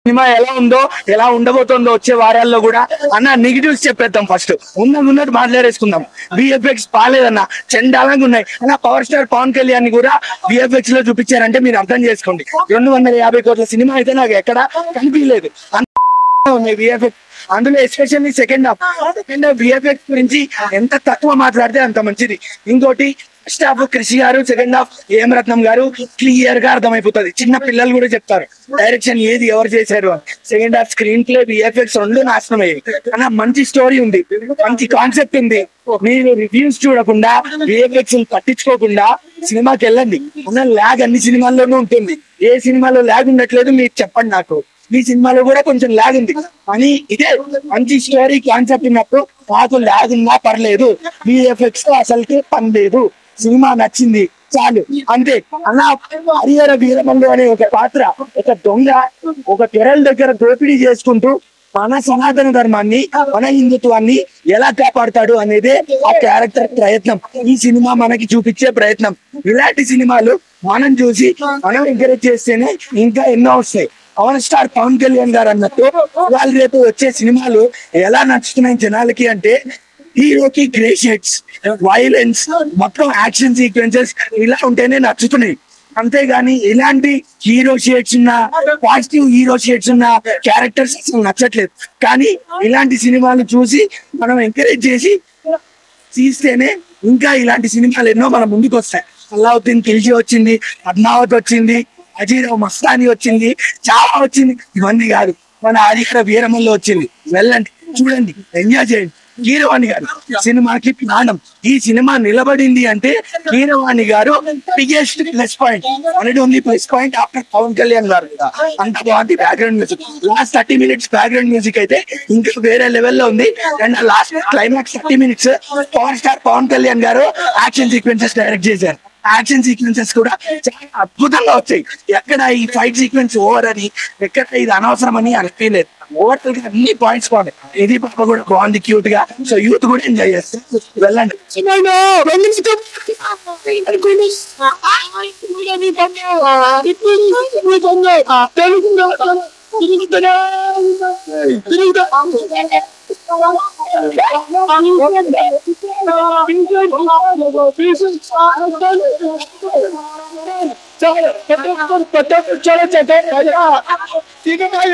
Cinema ఎలా ఉందో ఎలా ఉండబోతుందో వచ్చే వారాల్లో కూడా అన్న నెగిటివ్స్ చెప్పేద్దాం. ఫస్ట్ ఉన్నట్టు మాట్లాడేసుకుందాం. విఎఫ్ఎక్స్ బాగాలేదన్న, చండాలంగా ఉన్నాయి అన్న. పవర్ స్టార్ పవన్ కళ్యాణ్ కూడా విఎఫ్ఎక్స్ లో చూపించారంటే మీరు అర్థం చేసుకోండి. 250 కోట్ల సినిమా అయితే నాకు ఎక్కడ కనిపించలేదు ఉన్నాయి విఎఫ్ఎక్స్. అందులో ఎస్పెషల్లీ సెకండ్ హాఫ్ విఎఫ్ఎక్స్ గురించి ఎంత తక్కువ మాట్లాడితే అంత మంచిది. ఇంకోటి ఫస్ట్ హాఫ్ కృషి గారు, సెకండ్ హాఫ్ ఏం రత్నం గారు క్లియర్ గా అర్థమైపోతుంది. చిన్న పిల్లలు కూడా చెప్తారు డైరెక్షన్ ఏది ఎవరు చేశారు అని. Second half screen play VFX రెండు నాశనం అయ్యాయి అన్న. మంచి స్టోరీ ఉంది, మంచి కాన్సెప్ట్ ఉంది. మీరు రివ్యూస్ చూడకుండా విఎఫ్ఎక్స్ పట్టించుకోకుండా సినిమాకి వెళ్ళండి అన్న. ల్యాగ్ అన్ని సినిమాల్లోనూ ఉంటుంది, ఏ సినిమాలో ల్యాగ్ ఉండట్లేదు మీరు చెప్పండి నాకు. ఈ సినిమాలో కూడా కొంచెం ల్యాగ్ ఉంది అని. ఇదే మంచి స్టోరీ కాన్సెప్ట్ ఉన్నప్పుడు నాకు ల్యాగ్ ఉన్నా పర్లేదు, విఎఫ్ఎక్స్ తో అసలుకి పని లేదు. సినిమా నచ్చింది చాలు అంతే అన్న. హరిహర వీరమల్లు అనే ఒక పాత్ర, ఒక దొంగ ఒక తెరల దగ్గర దోపిడీ చేసుకుంటూ మన సనాతన ధర్మాన్ని, మన హిందుత్వాన్ని ఎలా కాపాడుతాడు అనేదే ఆ క్యారెక్టర్ ప్రయత్నం. ఈ సినిమా మనకి చూపించే ప్రయత్నం. ఇలాంటి సినిమాలు మనం చూసి మనం ఎంకరేజ్ చేస్తేనే ఇంకా ఎన్నో వస్తాయి. పవన్ స్టార్ పవన్ కళ్యాణ్ గారు అన్నట్టు వాళ్ళు రేపు వచ్చే సినిమాలు ఎలా నచ్చుతున్నాయి జనాలకి అంటే, హీరోకి గ్రే షేడ్స్, వైలెన్స్, మొత్తం యాక్షన్ సీక్వెన్సెస్ ఇలా ఉంటేనే నచ్చుతున్నాయి. అంతేగాని ఇలాంటి హీరో షేడ్స్ ఉన్న, పాజిటివ్ హీరో షేడ్స్ ఉన్న క్యారెక్టర్స్ అసలు నచ్చట్లేదు. కానీ ఇలాంటి సినిమాలు చూసి మనం ఎంకరేజ్ చేసి తీస్తేనే ఇంకా ఇలాంటి సినిమాలు ఎన్నో మన ముందుకు వస్తాయి. అల్లావుద్దీన్ ఖిల్జీ వచ్చింది, పద్మావత్ వచ్చింది, అజీరావు మస్తాని వచ్చింది, చాలా వచ్చింది. ఇవన్నీ కాదు, మన హరిహర వీరమల్లు వచ్చింది. వెళ్ళండి, చూడండి, ఎంజాయ్ చేయండి. కీరవాణి గారు సినిమాకి ప్రాణం. ఈ సినిమా నిలబడింది అంటే కీరవాణి గారు బిగ్గెస్ట్ ప్లస్ పాయింట్. అనేది only plus point after Pawan Kalyan గారు. అంత బాగుంది background music. Last 30 minutes background music అయితే ఇంకా వేరే లెవెల్లో ఉంది. And last climax 30 minutes power star Pawan Kalyan గారు యాక్షన్ సీక్వెన్సెస్ డైరెక్ట్ చేశారు. యాక్షన్ సీక్వెన్సెస్ కూడా చాలా అద్భుతంగా వచ్చాయి. ఎక్కడ ఈ ఫైట్ సీక్వెన్స్ ఓవర్ అని, ఎక్కడ ఇది అనవసరం అని అనిపించలేదు. ఓవర్ గా అన్ని పాయింట్స్ బాగున్నాయి. ఇది పాప కూడా బాగుంది, క్యూట్ గా. సో యూత్ కూడా ఎంజాయ్ చేస్తారు, వెళ్ళండి.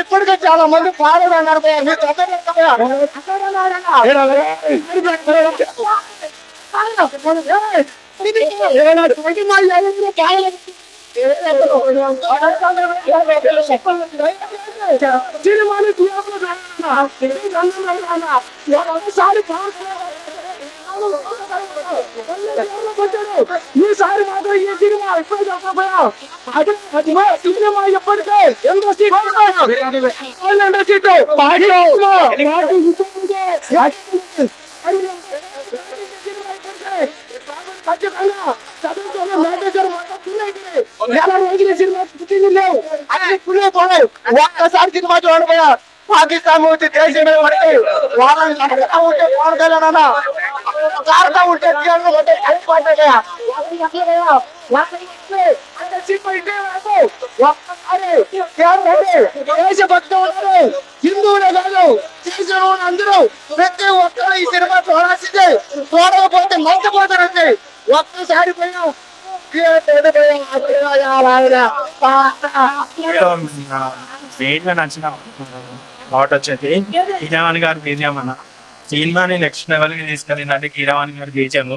ఇప్పటికే చాలా మంది పాడన్నారు. ఈసారి మాత్రం ఈ సినిమా సినిమా ఎప్పటికే ఎంతో ఒక్కసారి సినిమా చూడబోయా. పాకిస్తాన్ వచ్చి దేశమే పడితే వాళ్ళని ఉంటే పవన్ కళ్యాణ్ అన్న కారుతా ఉంటే దేశభక్తం ఉన్నారు. హిందువులే కాదు, దేశంలో అందరూ ప్రతి ఒక్కరు ఈ సినిమా చూడాల్సిందే. చూడకపోతే మంచిపోతారండి. ఒక్కసారి పోయినా నచ్చిన థాట్ వచ్చేది కీరవాణి గారు బీజిఎం అన్న. సినిమాని నెక్స్ట్ లెవెల్ కి తీసుకెళ్ళిందంటే కీరవాణి గారు బీజిఎం.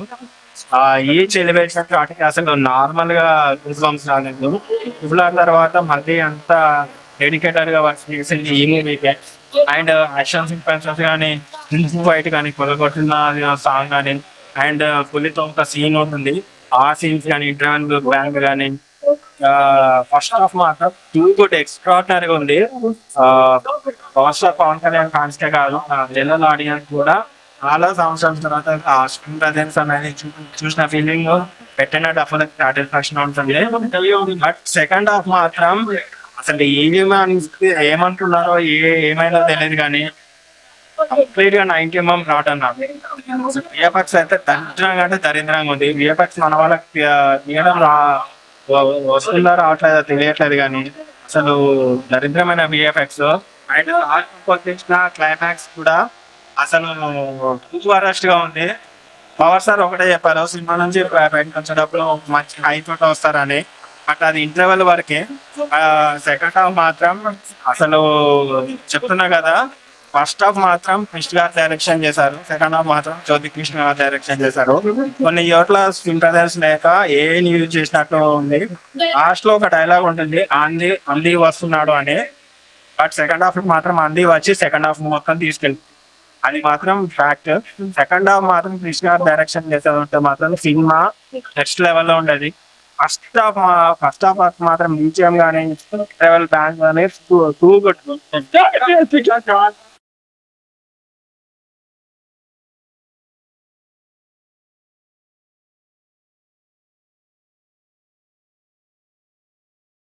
ఈచ్ ఎలివేషన్ వాటికి అసలు నార్మల్ గా గూస్ బంప్స్ రాలేదు. ఇప్పుడు తర్వాత మళ్ళీ అంత డెడికేటెడ్ గా వర్క్ చేసింది ఈ మూవీకి. అండ్ యాక్షన్ సీక్వెన్సెస్ కానీ, ఫైట్ కానీ, కొలగొట్టిన సాంగ్ కానీ, అండ్ పులితో ఒక సీన్ ఉంటుంది. ఆ సీన్స్ కానీ, ఇంటర్వెల్ బ్యాంక్ కానీ, ఫస్ట్ హాఫ్ మాత్రం టూ గుడ్ ఎక్స్ట్రాడినరీగా ఉంది. Power star Pawan Kalyan fans కే కాదు, జనరల్ ఆడియన్స్ కూడా చాలా సంవత్సరాల తర్వాత ఆ స్క్రీన్ ప్రెజెన్స్ అనేది చూసిన ఫీలింగ్ పెట్టిన డెఫినెట్ సాటిస్ఫాక్షన్ ఉంటుంది. బట్ సెకండ్ హాఫ్ మాత్రం అసలు ఏమంటున్నారో ఏమైనా తెలియదు కానీ కంప్లీట్ గా 90mm రాట్ అన్నారు. విఎఫ్ఎక్స్ అయితే దరిద్రంగా అంటే దరిద్రంగా ఉంది. విఎఫ్ఎక్స్ మన వాళ్ళకి తీయడం వస్తుందా రావట్లేదో తెలియట్లేదు కానీ అసలు దరిద్రమైన విఎఫ్ఎక్స్ అండ్ వచ్చిన క్లైమాక్స్ కూడా అసలు వరస్ట్ గా ఉంది. పవర్ స్టార్ ఒకటే చెప్పారు సినిమా నుంచి బయటకు వచ్చేటప్పుడు మంచి హై తోట వస్తారని, బట్ అది ఇంటర్వెల్ వరకే. సెకండ్ హాఫ్ మాత్రం అసలు చెప్తున్నా కదా, ఫస్ట్ హాఫ్ మాత్రం కృష్ణ గారు డైరెక్షన్ చేశారు, సెకండ్ హాఫ్ మాత్రం జ్యోతి కృష్ణ గారు డైరెక్షన్ చేశారు. కొన్ని చోట్ల స్క్రీన్ ప్రజెన్స్ లేక ఏ యూజ్ చేసినట్టు ఉంది. లాస్ట్ లో ఒక డైలాగ్ ఉంటుంది, అంది వస్తున్నాడు అని, బట్ సెకండ్ హాఫ్ మాత్రం అంది వచ్చి సెకండ్ హాఫ్ మొత్తం తీసుకెళ్ళి, అది మాత్రం ఫ్యాక్ట్. సెకండ్ హాఫ్ మాత్రం కృష్ణ గారు డైరెక్షన్ చేసేదంటే మాత్రం సినిమా నెక్స్ట్ లెవెల్లో ఉండేది. ఫస్ట్ హాఫ్ మాత్రం మ్యూజియం గానీ ట్రావెల్ బ్యాంక్ గానీ టూ గుడ్.